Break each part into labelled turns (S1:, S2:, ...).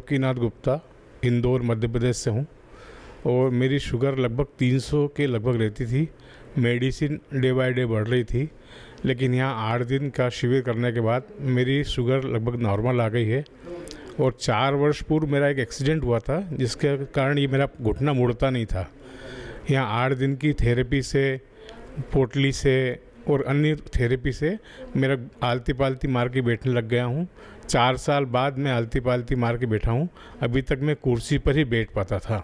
S1: देवकीनाथ गुप्ता, इंदौर मध्य प्रदेश से हूँ और मेरी शुगर लगभग 300 के लगभग रहती थी। मेडिसिन डे बाय डे बढ़ रही थी, लेकिन यहाँ 8 दिन का शिविर करने के बाद मेरी शुगर लगभग नॉर्मल आ गई है। और 4 वर्ष पूर्व मेरा एक एक्सीडेंट हुआ था, जिसके कारण ये मेरा घुटना मुड़ता नहीं था। यहाँ 8 दिन की थेरेपी से, पोटली से और अन्य थेरेपी से मेरा आलती पालती मार के बैठने लग गया हूँ। 4 साल बाद मैं आलती पालती मार के बैठा हूँ। अभी तक मैं कुर्सी पर ही बैठ पाता था।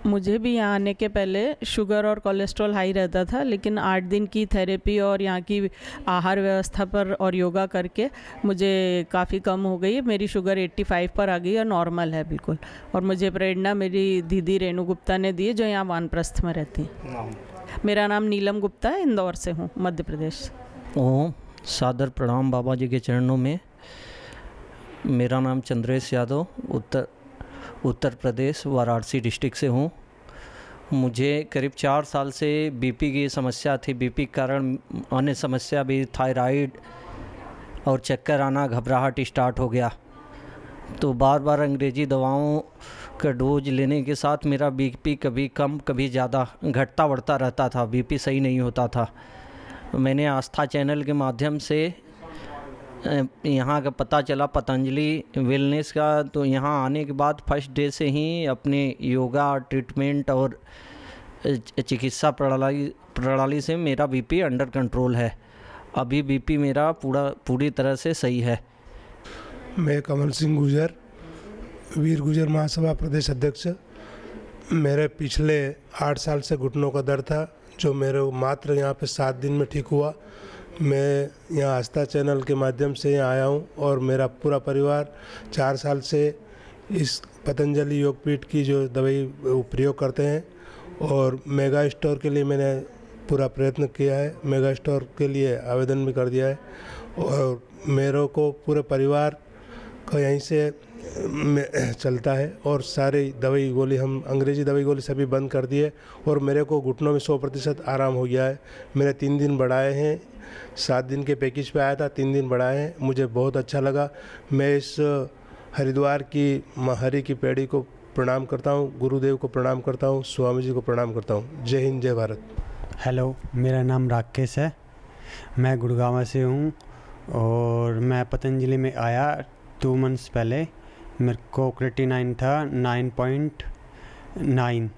S2: मुझे भी यहाँ आने के पहले शुगर और कोलेस्ट्रॉल हाई रहता था, लेकिन 8 दिन की थेरेपी और यहाँ की आहार व्यवस्था पर और योगा करके मुझे काफ़ी कम हो गई। मेरी शुगर 85 पर आ गई और नॉर्मल है बिल्कुल। और मुझे प्रेरणा मेरी दीदी रेणु गुप्ता ने दी, जो यहाँ वानप्रस्थ में रहती है। मेरा नाम नीलम गुप्ता है, इंदौर से हूँ, मध्य प्रदेश।
S3: ओम सादर प्रणाम बाबा जी के चरणों में। मेरा नाम चंद्रेश यादव, उत्तर प्रदेश वाराणसी डिस्ट्रिक्ट से हूँ। मुझे करीब 4 साल से बीपी की समस्या थी। बीपी के कारण अन्य समस्या भी, थायराइड और चक्कर आना, घबराहट स्टार्ट हो गया। तो बार बार अंग्रेज़ी दवाओं का डोज लेने के साथ मेरा बीपी कभी कम कभी ज़्यादा घटता बढ़ता रहता था। बीपी सही नहीं होता था। मैंने आस्था चैनल के माध्यम से यहाँ का पता चला, पतंजलि वेलनेस का। तो यहाँ आने के बाद फर्स्ट डे से ही अपने योगा ट्रीटमेंट और चिकित्सा प्रणाली से मेरा बीपी अंडर कंट्रोल है। अभी बीपी मेरा पूरी तरह से सही है।
S4: मैं कमल सिंह गुर्जर, वीर गुर्जर महासभा प्रदेश अध्यक्ष। मेरे पिछले 8 साल से घुटनों का दर्द था, जो मेरे मात्र यहाँ पे 7 दिन में ठीक हुआ। मैं यहाँ आस्था चैनल के माध्यम से यहाँ आया हूँ और मेरा पूरा परिवार 4 साल से इस पतंजलि योगपीठ की जो दवाई प्रयोग करते हैं। और मेगा स्टोर के लिए मैंने पूरा प्रयत्न किया है, मेगा स्टोर के लिए आवेदन भी कर दिया है। और मेरे को पूरे परिवार का यहीं से चलता है। और सारी दवाई गोली, हम अंग्रेज़ी दवाई गोली सभी बंद कर दिए और मेरे को घुटनों में 100% आराम हो गया है। मैंने 3 दिन बढ़ाए हैं, 7 दिन के पैकेज पे आया था, 3 दिन बढ़ाए हैं। मुझे बहुत अच्छा लगा। मैं इस हरिद्वार की हरि की पेड़ी को प्रणाम करता हूँ, गुरुदेव को प्रणाम करता हूँ, स्वामी जी को प्रणाम करता हूँ। जय हिंद, जय भारत।
S5: हेलो, मेरा नाम राकेश है, मैं गुड़गांव से हूँ और मैं पतंजलि में आया 2 मंथ्स पहले। मेरे को क्रेटिनाइन था 9.9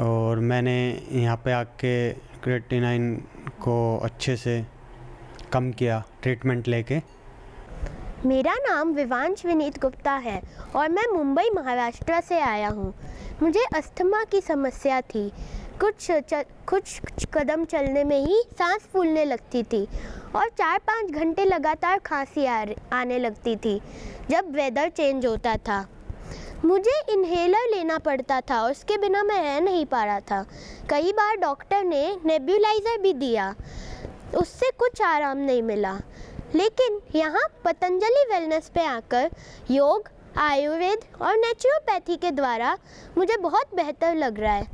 S5: और मैंने यहाँ पे आके क्रेटिनाइन को अच्छे से कम किया ट्रीटमेंट लेके।
S6: मेरा नाम विवांश विनीत गुप्ता है और मैं मुंबई महाराष्ट्र से आया हूँ। मुझे अस्थमा की समस्या थी। कुछ कदम चलने में ही सांस फूलने लगती थी और 4-5 घंटे लगातार खांसी आने लगती थी जब वेदर चेंज होता था। मुझे इन्हेलर लेना पड़ता था, उसके बिना मैं रह नहीं पा रहा था। कई बार डॉक्टर ने नेब्यूलाइज़र भी दिया, उससे कुछ आराम नहीं मिला। लेकिन यहाँ पतंजलि वेलनेस पे आकर योग, आयुर्वेद और नेचुरोपैथी के द्वारा मुझे बहुत बेहतर लग रहा है।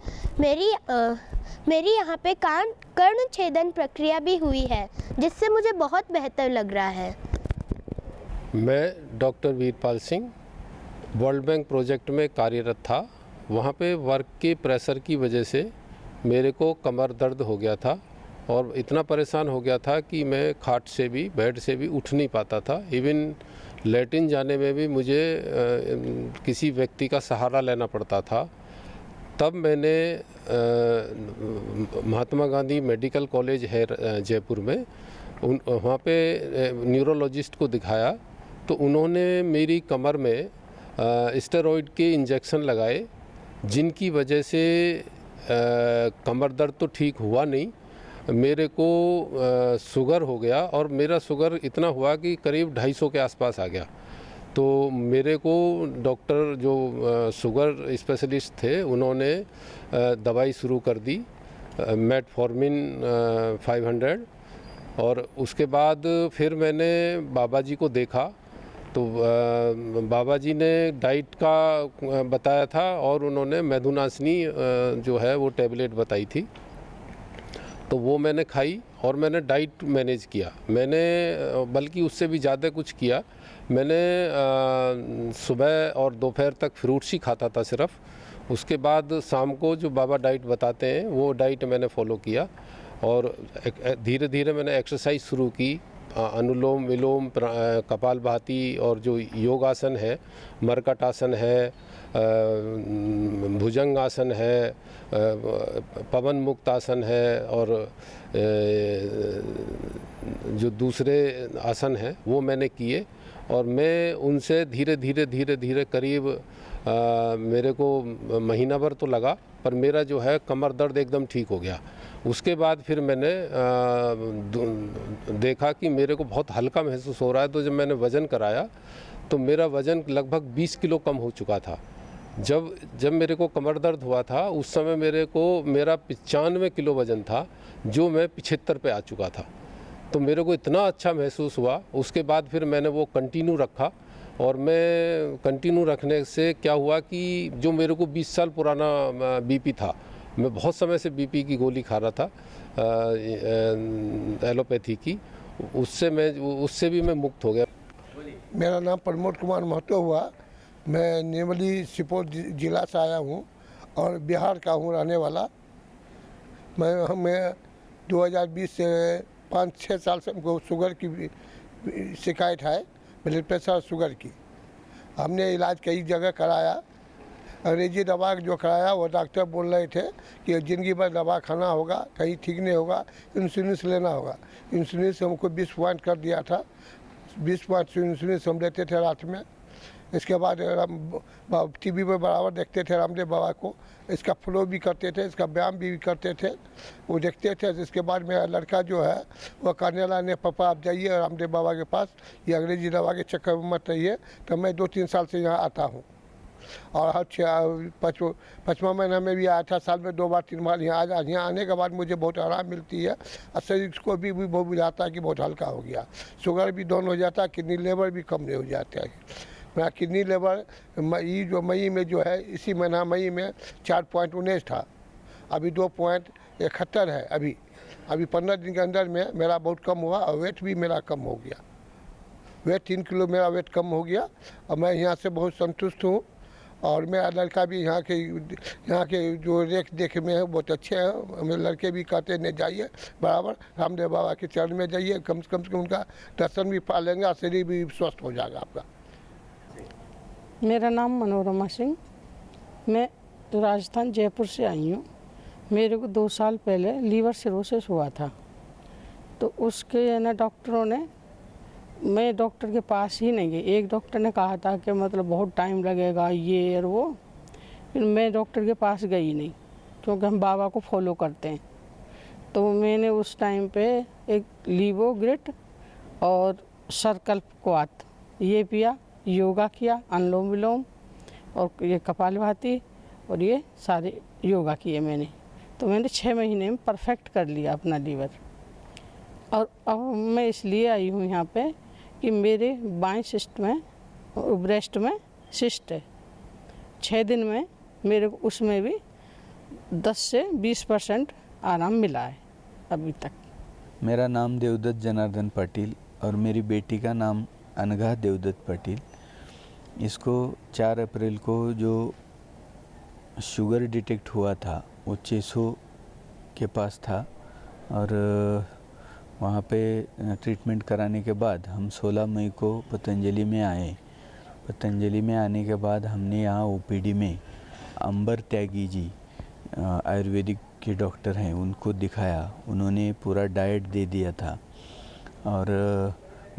S6: मेरी यहाँ पे कर्ण छेदन प्रक्रिया भी हुई है, जिससे मुझे बहुत बेहतर लग रहा है।
S7: मैं doctor Veerpal Singh world bank project में कार्यरत था। वहाँ पे वर्क के प्रेशर की वजह से मेरे को कमर दर्द हो गया था और इतना परेशान हो गया था कि मैं खाट से भी, बेड से भी उठ नहीं पाता था। इवन लैट्रिन जाने में भी मुझे किसी व्यक्ति का सहारा लेना पड़ता था। तब मैंने महात्मा गांधी मेडिकल कॉलेज है जयपुर में, वहाँ पे न्यूरोलॉजिस्ट को दिखाया। तो उन्होंने मेरी कमर में स्टेरॉइड के इंजेक्शन लगाए, जिनकी वजह से कमर दर्द तो ठीक हुआ नहीं, मेरे को शुगर हो गया और मेरा शुगर इतना हुआ कि करीब 250 के आसपास आ गया। तो मेरे को डॉक्टर जो शुगर स्पेशलिस्ट थे, उन्होंने दवाई शुरू कर दी, मेटफॉर्मिन 500। और उसके बाद फिर मैंने बाबा जी को देखा, तो बाबा जी ने डाइट का बताया था और उन्होंने मेधुनासिनी जो है वो टैबलेट बताई थी। तो वो मैंने खाई और मैंने डाइट मैनेज किया। मैंने बल्कि उससे भी ज़्यादा कुछ किया। मैंने सुबह और दोपहर तक फ्रूट्स ही खाता था सिर्फ। उसके बाद शाम को जो बाबा डाइट बताते हैं वो डाइट मैंने फॉलो किया और धीरे धीरे मैंने एक्सरसाइज शुरू की। अनुलोम विलोम, कपालभाति और जो योगासन है, मरकट आसन है, भुजंग आसन है, पवन मुक्त आसन है और जो दूसरे आसन हैं वो मैंने किए और मैं उनसे धीरे धीरे करीब मेरे को महीना भर तो लगा, पर मेरा जो है कमर दर्द एकदम ठीक हो गया। उसके बाद फिर मैंने देखा कि मेरे को बहुत हल्का महसूस हो रहा है, तो जब मैंने वज़न कराया तो मेरा वज़न लगभग 20 किलो कम हो चुका था। जब मेरे को कमर दर्द हुआ था उस समय मेरा 95 किलो वज़न था, जो मैं 75 पे आ चुका था। तो मेरे को इतना अच्छा महसूस हुआ। उसके बाद फिर मैंने वो कंटिन्यू रखा और मैं कंटिन्यू रखने से क्या हुआ कि जो मेरे को 20 साल पुराना बीपी था, मैं बहुत समय से बीपी की गोली खा रहा था एलोपैथी की, उससे भी मैं मुक्त हो गया।
S8: मेरा नाम प्रमोद कुमार महतो हुआ। मैं निर्मली सुपौल जिला से आया हूँ और बिहार का हूँ रहने वाला। मैं 2020 से 5-6 साल से हमको शुगर की शिकायत है, ब्लड प्रेशर शुगर की। हमने इलाज कई जगह कराया। अंग्रेजी दवा जो कराया वो डॉक्टर बोल रहे थे कि ज़िंदगी भर दवा खाना होगा, कहीं ठीक नहीं होगा, इंसुलिन लेना होगा। इंसुलिन हमको 20 पॉइंट कर दिया था। 20 पॉइंट इंसुलिन हम लेते थे रात में। इसके बाद टीवी पर बराबर देखते थे रामदेव बाबा को। इसका फॉलो भी करते थे, इसका व्यायाम भी करते थे, वो देखते थे। इसके बाद मेरा लड़का जो है वो कहने लगा, ने पापा आप जाइए रामदेव बाबा के पास, ये अंग्रेजी दवा के चक्कर में मत रहिए। तो मैं 2-3 साल से यहाँ आता हूँ और हर 5वां महीना में भी आया था। साल में 2 बार 3 बार यहाँ आने के बाद मुझे बहुत आराम मिलती है और शरीर को भी बहुत बुझाता है कि बहुत हल्का हो गया। शुगर भी डाउन हो जाता है, किडनी लेवल भी कम नहीं हो जाता है। मेरा किडनी लेवल मई में जो है, इसी महीना मई में 4.19 था, अभी 2.71 है। अभी 15 दिन के अंदर में मेरा बहुत कम हुआ और वेट भी मेरा कम हो गया। 3 किलो मेरा वेट कम हो गया और मैं यहाँ से बहुत संतुष्ट हूँ। और मेरा लड़का भी यहाँ के जो देख में है बहुत अच्छे हैं। मेरे लड़के भी कहते हैं जाइए बराबर रामदेव बाबा के चरण में जाइए, कम से कम उनका दर्शन भी पा लेंगे और शरीर भी स्वस्थ हो जाएगा आपका।
S9: मेरा नाम मनोरमा सिंह, मैं राजस्थान जयपुर से आई हूँ। मेरे को 2 साल पहले लीवर सिरोसिस हुआ था, तो उसके ना डॉक्टरों ने, मैं डॉक्टर के पास ही नहीं गई। एक डॉक्टर ने कहा था कि मतलब बहुत टाइम लगेगा ये और वो, फिर मैं डॉक्टर के पास गई नहीं क्योंकि हम बाबा को फॉलो करते हैं। तो मैंने उस टाइम पे एक लीवोग्रिट और सरकल्पक्वाथ ये पिया, योगा किया, अनुलोम विलोम और ये कपालभाति और ये सारे योगा किए मैंने। तो मैंने 6 महीने में परफेक्ट कर लिया अपना लीवर। और अब मैं इसलिए आई हूँ यहाँ पे कि मेरे बाएं सिस्ट में, ब्रेस्ट में सिस्ट है। 6 दिन में मेरे को उसमें भी 10 से 20% आराम मिला है अभी तक।
S10: मेरा नाम देवदत्त जनार्दन पाटिल और मेरी बेटी का नाम अनघा देवदत्त पाटिल। इसको 4 अप्रैल को जो शुगर डिटेक्ट हुआ था वो 600 के पास था और वहाँ पे ट्रीटमेंट कराने के बाद हम 16 मई को पतंजलि में आए। पतंजलि में आने के बाद हमने यहाँ ओपीडी में अंबर त्यागी जी आयुर्वेदिक के डॉक्टर हैं, उनको दिखाया। उन्होंने पूरा डाइट दे दिया था और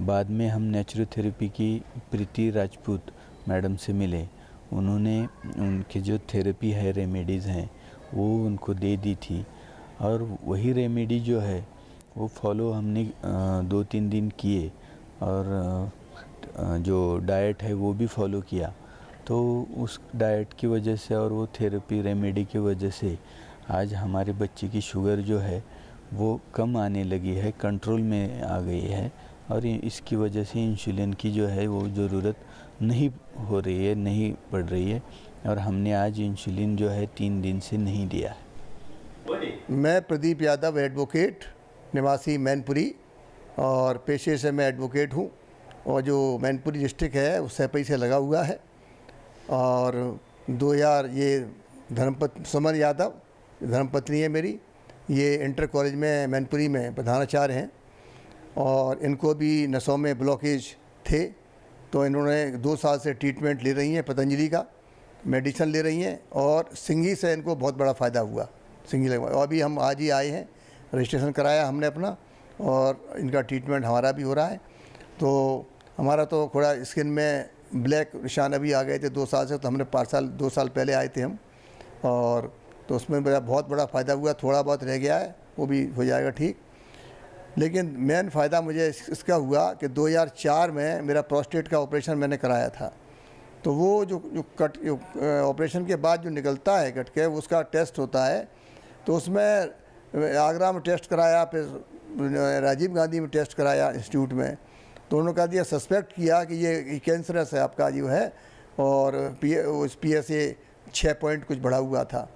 S10: बाद में हम नेचुरोथेरेपी की प्रीति राजपूत मैडम से मिले। उन्होंने उनके जो थेरेपी है, रेमेडीज़ हैं, वो उनको दे दी थी और वही रेमेडी जो है वो फॉलो हमने 2-3 दिन किए और जो डाइट है वो भी फॉलो किया। तो उस डाइट की वजह से और वो थेरेपी रेमेडी की वजह से आज हमारे बच्चे की शुगर जो है वो कम आने लगी है, कंट्रोल में आ गई है और इसकी वजह से इंसुलिन की जो है वो ज़रूरत नहीं हो रही है, नहीं पड़ रही है और हमने आज इंसुलिन जो है 3 दिन से नहीं दिया है।
S8: मैं प्रदीप यादव एडवोकेट, निवासी मैनपुरी, और पेशे से मैं एडवोकेट हूँ। और जो मैनपुरी डिस्ट्रिक्ट है वो सैपई से लगा हुआ है। और 2000 ये सुमन यादव धर्मपत्नी है मेरी, ये इंटर कॉलेज में मैनपुरी में प्रधानाचार्य हैं। और इनको भी नसों में ब्लॉकेज थे, तो इन्होंने 2 साल से ट्रीटमेंट ले रही हैं, पतंजलि का मेडिसिन ले रही हैं, और सिंगी से इनको बहुत बड़ा फ़ायदा हुआ। सिंगी लगवा, और अभी हम आज ही आए हैं, रजिस्ट्रेशन कराया हमने अपना, और इनका ट्रीटमेंट हमारा भी हो रहा है। तो हमारा तो थोड़ा स्किन में ब्लैक निशान अभी आ गए थे 2 साल से, तो हमने 2 साल पहले आए थे हम, और तो उसमें मेरा बहुत बड़ा फ़ायदा हुआ। थोड़ा बहुत रह गया है, वो भी हो जाएगा ठीक। लेकिन मेन फ़ायदा मुझे इसका हुआ कि 2004 में मेरा प्रोस्टेट का ऑपरेशन मैंने कराया था। तो वो जो ऑपरेशन के बाद जो निकलता है कट के, उसका टेस्ट होता है। तो उसमें आगरा में टेस्ट कराया, फिर राजीव गांधी में टेस्ट कराया इंस्टीट्यूट में। तो उन्होंने कहा दिया, सस्पेक्ट किया कि ये कैंसरस है आपका जो है, और PSA 6 पॉइंट कुछ बढ़ा हुआ था।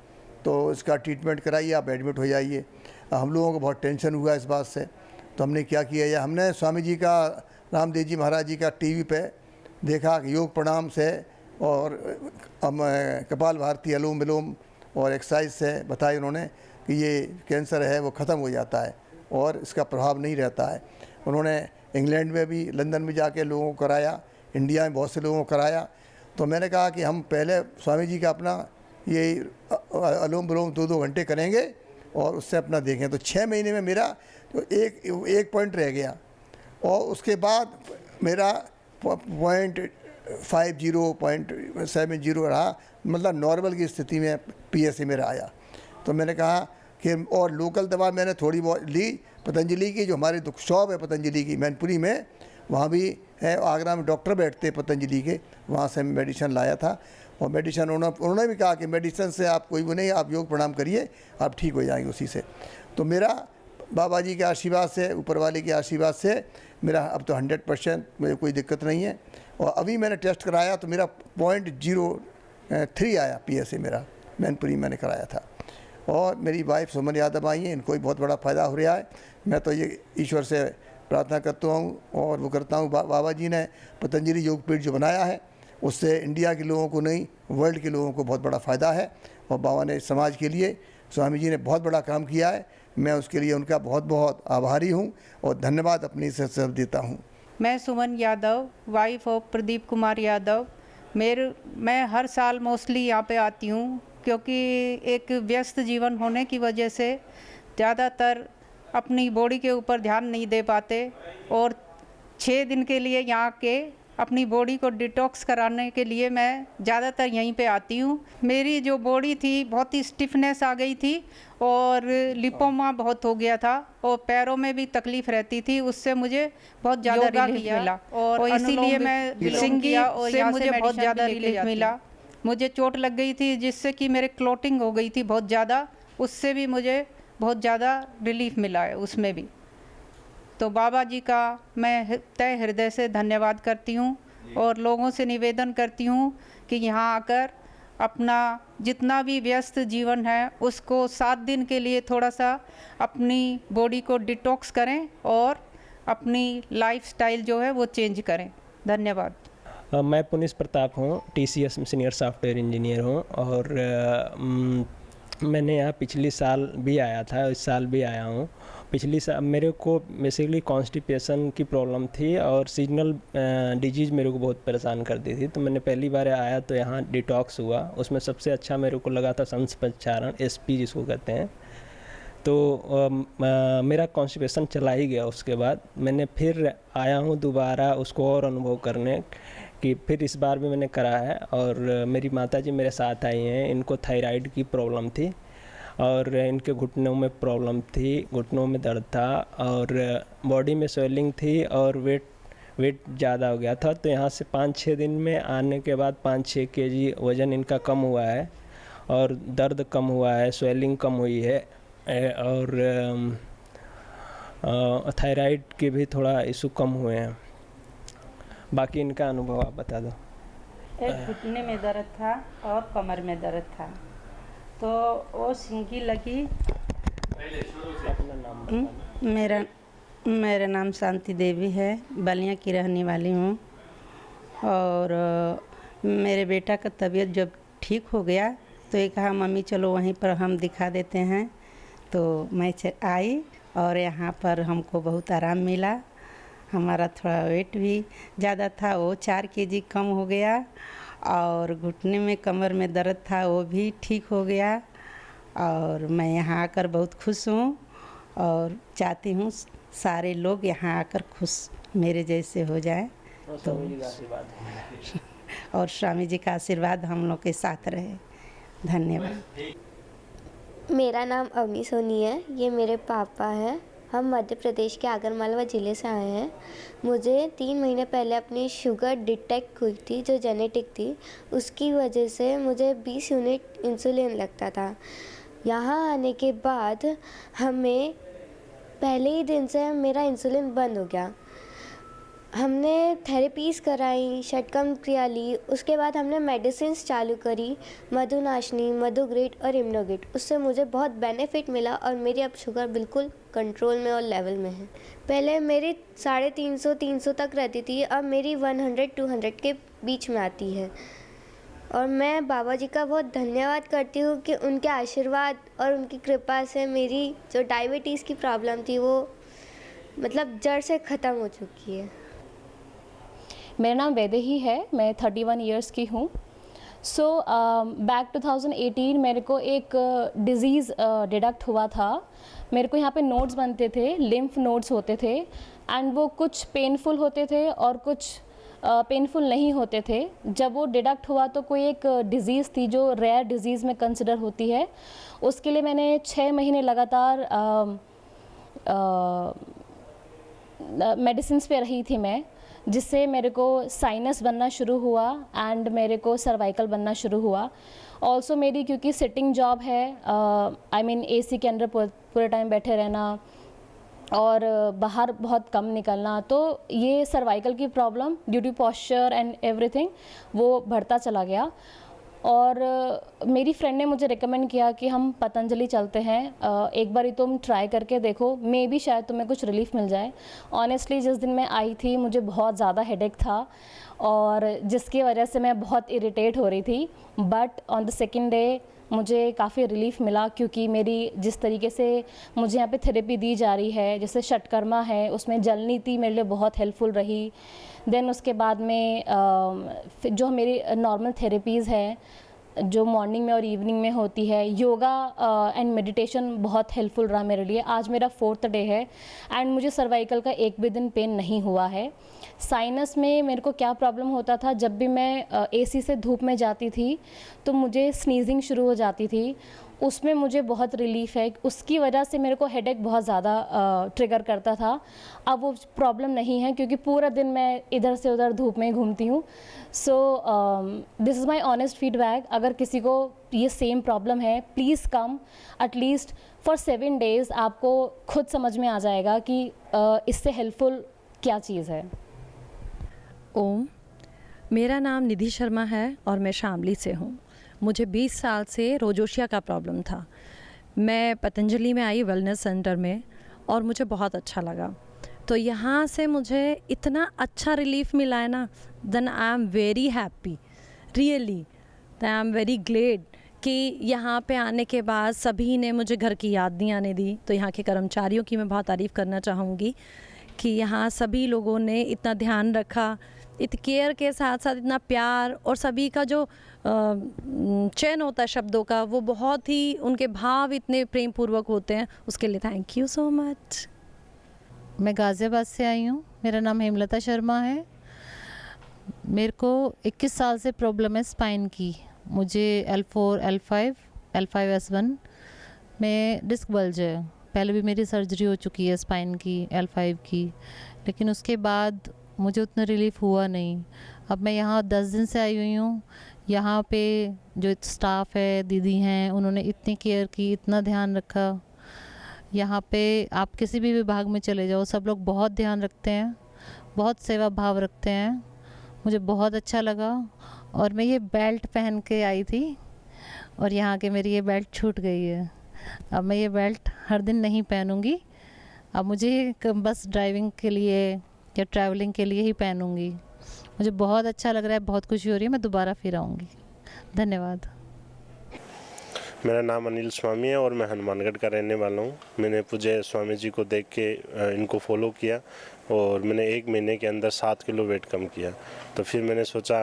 S8: तो इसका ट्रीटमेंट कराइए, आप एडमिट हो जाइए। हम लोगों को बहुत टेंशन हुआ इस बात से। तो हमने क्या किया, हमने स्वामी जी का, रामदेव जी महाराज जी का टीवी पे देखा कि योग प्रणाम से और हम कपाल भारती अनुलोम विलोम और एक्सरसाइज से बताया उन्होंने कि ये कैंसर है वो ख़त्म हो जाता है और इसका प्रभाव नहीं रहता है। उन्होंने इंग्लैंड में भी, लंदन में जाके लोगों को कराया, इंडिया में बहुत से लोगों को कराया। तो मैंने कहा कि हम पहले स्वामी जी का अपना ये अनुलोम विलोम 2-2 घंटे करेंगे और उससे अपना देखें। तो 6 महीने में मेरा तो एक पॉइंट रह गया, और उसके बाद मेरा 0.50 रहा, मतलब नॉर्मल की स्थिति में PSA मेरा आया। तो मैंने कहा कि, और लोकल दवा मैंने थोड़ी बहुत ली पतंजलि की, जो हमारी शॉप है पतंजलि की मैनपुरी में, वहाँ भी है, आगरा में डॉक्टर बैठते हैं पतंजलि के, वहाँ से मेडिसिन लाया था। और मेडिसिन उन्होंने भी कहा कि मेडिसिन से आप कोई वो नहीं, आप योग प्रणाम करिए, आप ठीक हो जाएंगे उसी से। तो मेरा बाबा जी के आशीर्वाद से, ऊपर वाले के आशीर्वाद से मेरा अब तो 100% मुझे कोई दिक्कत नहीं है। और अभी मैंने टेस्ट कराया तो मेरा 0.03 आया PSA मेरा, मैनपुरी मैंने कराया था। और मेरी वाइफ सुमन यादव आई हैं, इनको भी बहुत बड़ा फ़ायदा हो रहा है। मैं तो ये ईश्वर से प्रार्थना करता हूँ और वो करता हूँ, बाबा जी ने पतंजलि योगपीठ जो बनाया है, उससे इंडिया के लोगों को नहीं, वर्ल्ड के लोगों को बहुत बड़ा फ़ायदा है। और बाबा ने समाज के लिए, स्वामी जी ने बहुत बड़ा काम किया है। मैं उसके लिए उनका बहुत बहुत आभारी हूँ और धन्यवाद अपनी से देता हूँ।
S11: मैं सुमन यादव, वाइफ ऑफ प्रदीप कुमार यादव। मैं हर साल मोस्टली यहाँ पे आती हूँ, क्योंकि एक व्यस्त जीवन होने की वजह से ज़्यादातर अपनी बॉडी के ऊपर ध्यान नहीं दे पाते, और 6 दिन के लिए यहाँ के अपनी बॉडी को डिटॉक्स कराने के लिए मैं ज़्यादातर यहीं पे आती हूँ। मेरी जो बॉडी थी बहुत ही स्टिफनेस आ गई थी, और लिपोमा बहुत हो गया था, और पैरों में भी तकलीफ़ रहती थी। उससे मुझे बहुत ज़्यादा रिलीफ मिला, और इसीलिए मैं सिंगी से मुझे बहुत ज़्यादा रिलीफ मिला। मुझे चोट लग गई थी जिससे कि मेरे क्लोटिंग हो गई थी बहुत ज़्यादा, उससे भी मुझे बहुत ज़्यादा रिलीफ मिला है उसमें भी। तो बाबा जी का मैं तय हृदय से धन्यवाद करती हूँ, और लोगों से निवेदन करती हूँ कि यहाँ आकर अपना जितना भी व्यस्त जीवन है उसको 7 दिन के लिए थोड़ा सा अपनी बॉडी को डिटॉक्स करें और अपनी लाइफस्टाइल जो है वो चेंज करें। धन्यवाद।
S12: मैं पुनीश प्रताप हूँ, TCS में सीनियर सॉफ्टवेयर इंजीनियर हूँ, और मैंने यहाँ पिछली साल भी आया था, इस साल भी आया हूँ। पिछली साल मेरे को बेसिकली कॉन्स्टिपेशन की प्रॉब्लम थी और सीजनल डिजीज़ मेरे को बहुत परेशान करती थी। तो मैंने पहली बार आया तो यहाँ डिटॉक्स हुआ, उसमें सबसे अच्छा मेरे को लगा था संस्पचारण, SP जिसको कहते हैं। तो मेरा कॉन्स्टिपेशन चला ही गया। उसके बाद मैंने फिर आया हूँ दोबारा उसको और अनुभव करने कि फिर इस बार भी मैंने करा है। और मेरी माताजी मेरे साथ आई हैं, इनको थायराइड की प्रॉब्लम थी और इनके घुटनों में प्रॉब्लम थी, घुटनों में दर्द था और बॉडी में स्वेलिंग थी और वेट ज़्यादा हो गया था। तो यहाँ से 5-6 दिन में आने के बाद 5-6 kg वज़न इनका कम हुआ है और दर्द कम हुआ है, स्वेलिंग कम हुई है और थायराइड के भी थोड़ा इशू कम हुए हैं। बाकी इनका अनुभव आप बता दो।
S9: एक घुटने में दर्द था और कमर में दर्द था, तो वो सिंगी लगी मेरा नाम शांति देवी है, बलिया की रहने वाली हूँ। और मेरे बेटा का तबीयत जब ठीक हो गया तो ये कहा मम्मी चलो वहीं पर हम दिखा देते हैं। तो मैं आई और यहाँ पर हमको बहुत आराम मिला। हमारा थोड़ा वेट भी ज़्यादा था, वो 4 kg कम हो गया। और घुटने में कमर में दर्द था, वो भी ठीक हो गया। और मैं यहाँ आकर बहुत खुश हूँ और चाहती हूँ सारे लोग यहाँ आकर खुश मेरे जैसे हो जाए। तो और स्वामी जी का आशीर्वाद हम लोग के साथ रहे। धन्यवाद।
S6: मेरा नाम अवनी सोनी है, ये मेरे पापा हैं। हम मध्य प्रदेश के आगरमालवा ज़िले से आए हैं। मुझे 3 महीने पहले अपनी शुगर डिटेक्ट हुई थी, जो जेनेटिक थी। उसकी वजह से मुझे 20 यूनिट इंसुलिन लगता था। यहाँ आने के बाद हमें पहले ही दिन से मेरा इंसुलिन बंद हो गया। हमने थेरेपीज़ कराई, षटकर्म क्रिया ली, उसके बाद हमने मेडिसिन्स चालू करी, मधुनाशनी, मधुग्रेट और इम्नोगेट। उससे मुझे बहुत बेनिफिट मिला और मेरी अब शुगर बिल्कुल कंट्रोल में और लेवल में है। पहले मेरी 350-300 तक रहती थी, अब मेरी 100-200 के बीच में आती है। और मैं बाबा जी का बहुत धन्यवाद करती हूँ कि उनके आशीर्वाद और उनकी कृपा से मेरी जो डायबिटीज़ की प्रॉब्लम थी वो मतलब जड़ से ख़त्म हो चुकी है।
S13: मेरा नाम वैदेही है, मैं 31 इयर्स की हूँ। बैक 2018 मेरे को एक डिज़ीज़ डिटेक्ट हुआ था। मेरे को यहाँ पे नोड्स बनते थे, लिम्फ नोड्स होते थे, एंड वो कुछ पेनफुल होते थे और कुछ पेनफुल नहीं होते थे। जब वो डिटेक्ट हुआ तो कोई एक डिज़ीज़ थी जो रेयर डिज़ीज़ में कंसिडर होती है। उसके लिए मैंने 6 महीने लगातार मेडिसिन्स पे रही थी मैं, जिससे मेरे को साइनस बनना शुरू हुआ एंड मेरे को सर्वाइकल बनना शुरू हुआ। ऑल्सो मेरी क्योंकि सिटिंग जॉब है, आई मीन AC के अंदर पूरे टाइम बैठे रहना और बाहर बहुत कम निकलना, तो ये सर्वाइकल की problem due to posture and everything वो बढ़ता चला गया। और मेरी फ्रेंड ने मुझे रिकमेंड किया कि हम पतंजलि चलते हैं, एक बार तुम ट्राई करके देखो, मे बी शायद तुम्हें कुछ रिलीफ मिल जाए। ऑनेस्टली जिस दिन मैं आई थी मुझे बहुत ज़्यादा हेडेक था और जिसकी वजह से मैं बहुत इरिटेट हो रही थी, but on the second day मुझे काफ़ी रिलीफ मिला, क्योंकि मेरी जिस तरीके से मुझे यहाँ पे थेरेपी दी जा रही है, जैसे षटकर्मा है, उसमें जल नीति मेरे लिए बहुत हेल्पफुल रही। देन उसके बाद में जो मेरी नॉर्मल थेरेपीज़ है जो मॉर्निंग में और इवनिंग में होती है, योगा एंड मेडिटेशन बहुत हेल्पफुल रहा मेरे लिए। आज मेरा 4th डे है एंड मुझे सर्वाइकल का एक भी दिन पेन नहीं हुआ है। साइनस में मेरे को क्या प्रॉब्लम होता था, जब भी मैं AC से धूप में जाती थी तो मुझे स्नीजिंग शुरू हो जाती थी, उसमें मुझे बहुत रिलीफ है। उसकी वजह से मेरे को हेडेक बहुत ज़्यादा ट्रिगर करता था। अब वो प्रॉब्लम नहीं है, क्योंकि पूरा दिन मैं इधर से उधर धूप में घूमती हूँ। So this is my honest feedback. अगर किसी को ये सेम प्रॉब्लम है, please come at least for 7 days. आपको खुद समझ में आ जाएगा कि इससे हेल्पफुल क्या चीज़ है।
S14: ओम, मेरा नाम निधि शर्मा है और मैं शामली से हूँ। मुझे 20 साल से रोजोशिया का प्रॉब्लम था। मैं पतंजलि में आई वेलनेस सेंटर में और मुझे बहुत अच्छा लगा। तो यहाँ से मुझे इतना अच्छा रिलीफ मिला है ना, then I am very happy, really I am very glad कि यहाँ पे आने के बाद सभी ने मुझे घर की याद नहीं आने दी। तो यहाँ के कर्मचारियों की मैं बहुत तारीफ़ करना चाहूँगी कि यहाँ सभी लोगों ने इतना ध्यान रखा, इत केयर के साथ साथ इतना प्यार, और सभी का जो चयन होता है शब्दों का वो बहुत ही, उनके भाव इतने प्रेम पूर्वक होते हैं, उसके लिए थैंक यू सो मच।
S15: मैं गाज़ियाबाद से आई हूँ। मेरा नाम हेमलता शर्मा है। मेरे को 21 साल से प्रॉब्लम है स्पाइन की। मुझे L4, L5, L5S1 में डिस्क बल्ज है। पहले भी मेरी सर्जरी हो चुकी है स्पाइन की, L5 की, लेकिन उसके बाद मुझे उतना रिलीफ हुआ नहीं। अब मैं यहाँ 10 दिन से आई हुई हूँ। यहाँ पे जो स्टाफ है, दीदी हैं, उन्होंने इतनी केयर की, इतना ध्यान रखा। यहाँ पे आप किसी भी विभाग में चले जाओ, सब लोग बहुत ध्यान रखते हैं, बहुत सेवा भाव रखते हैं। मुझे बहुत अच्छा लगा। और मैं ये बेल्ट पहन के आई थी और यहाँ के मेरी ये बेल्ट छूट गई है। अब मैं ये बेल्ट हर दिन नहीं पहनूंगी। अब मुझे बस ड्राइविंग के लिए या ट्रैवलिंग के लिए ही पहनूंगी। मुझे बहुत अच्छा लग रहा है, बहुत खुशी हो रही है, मैं दोबारा फिर आऊँगी। धन्यवाद।
S16: मेरा नाम अनिल स्वामी है और मैं हनुमानगढ़ का रहने वाला हूँ। मैंने पूज्य स्वामी जी को देख के इनको फॉलो किया और मैंने 1 महीने के अंदर 7 किलो वेट कम किया। तो फिर मैंने सोचा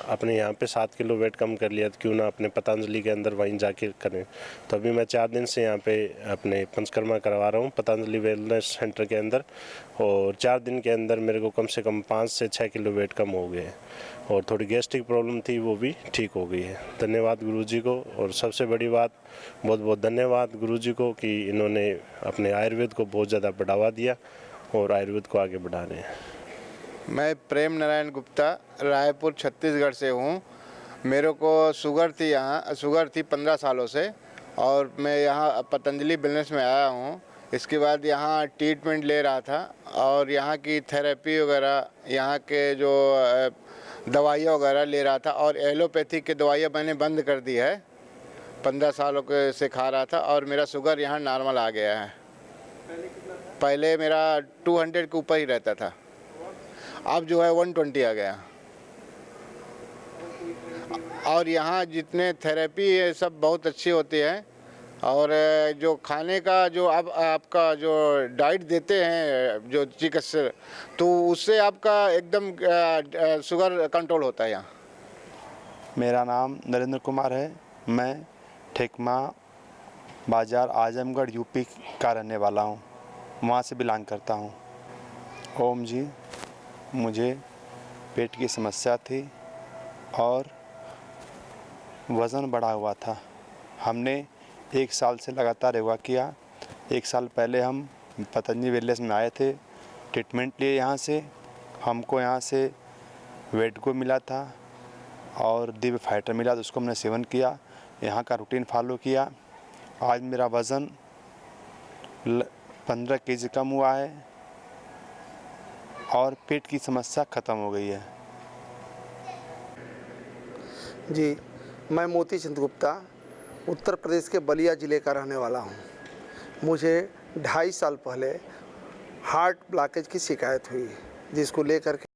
S16: अपने यहाँ पे 7 किलो वेट कम कर लिया तो क्यों ना अपने पतंजलि के अंदर वहीं जाके करें। तो अभी मैं 4 दिन से यहाँ पे अपने पंचकर्मा करवा रहा हूँ पतंजलि वेलनेस सेंटर के अंदर, और 4 दिन के अंदर मेरे को कम से कम 5 से 6 किलो वेट कम हो गए और थोड़ी गैस्ट्रिक प्रॉब्लम थी वो भी ठीक हो गई है। धन्यवाद गुरुजी को। और सबसे बड़ी बात, बहुत बहुत धन्यवाद गुरुजी को कि इन्होंने अपने आयुर्वेद को बहुत ज़्यादा बढ़ावा दिया और आयुर्वेद को आगे बढ़ा रहे हैं।
S17: मैं प्रेम नारायण गुप्ता रायपुर छत्तीसगढ़ से हूँ। मेरे को शुगर थी 15 सालों से और मैं यहाँ पतंजलि वेलनेस में आया हूँ। इसके बाद यहाँ ट्रीटमेंट ले रहा था और यहाँ की थेरेपी वगैरह, यहाँ के जो दवाइयाँ वगैरह ले रहा था और एलोपैथिक की दवाइयाँ मैंने बंद कर दी है। 15 सालों के से खा रहा था और मेरा शुगर यहाँ नॉर्मल आ गया है। पहले मेरा 200 के ऊपर ही रहता था, अब जो है 120 आ गया। और यहाँ जितने थेरेपी है सब बहुत अच्छी होती है और जो खाने का जो अब आपका जो डाइट देते हैं जो चिकित्सक, तो उससे आपका एकदम शुगर कंट्रोल होता है यहाँ।
S18: मेरा नाम नरेंद्र कुमार है। मैं ठेकमा बाज़ार आजमगढ़ यूपी का रहने वाला हूँ, वहाँ से बिलोंग करता हूँ। ओम जी, मुझे पेट की समस्या थी और वज़न बढ़ा हुआ था। हमने 1 साल से लगातार योगा किया। 1 साल पहले हम पतंजलि वेलनेस में आए थे, ट्रीटमेंट लिए यहाँ से। हमको यहाँ से वेट को मिला था और दिव्य फाइटर मिला, तो उसको हमने सेवन किया, यहाँ का रूटीन फॉलो किया। आज मेरा वज़न 15 केजी कम हुआ है और पेट की समस्या ख़त्म हो गई है।
S19: जी, मैं मोती चंद गुप्ता उत्तर प्रदेश के बलिया ज़िले का रहने वाला हूँ। मुझे 2.5 साल पहले हार्ट ब्लॉकेज की शिकायत हुई, जिसको लेकर के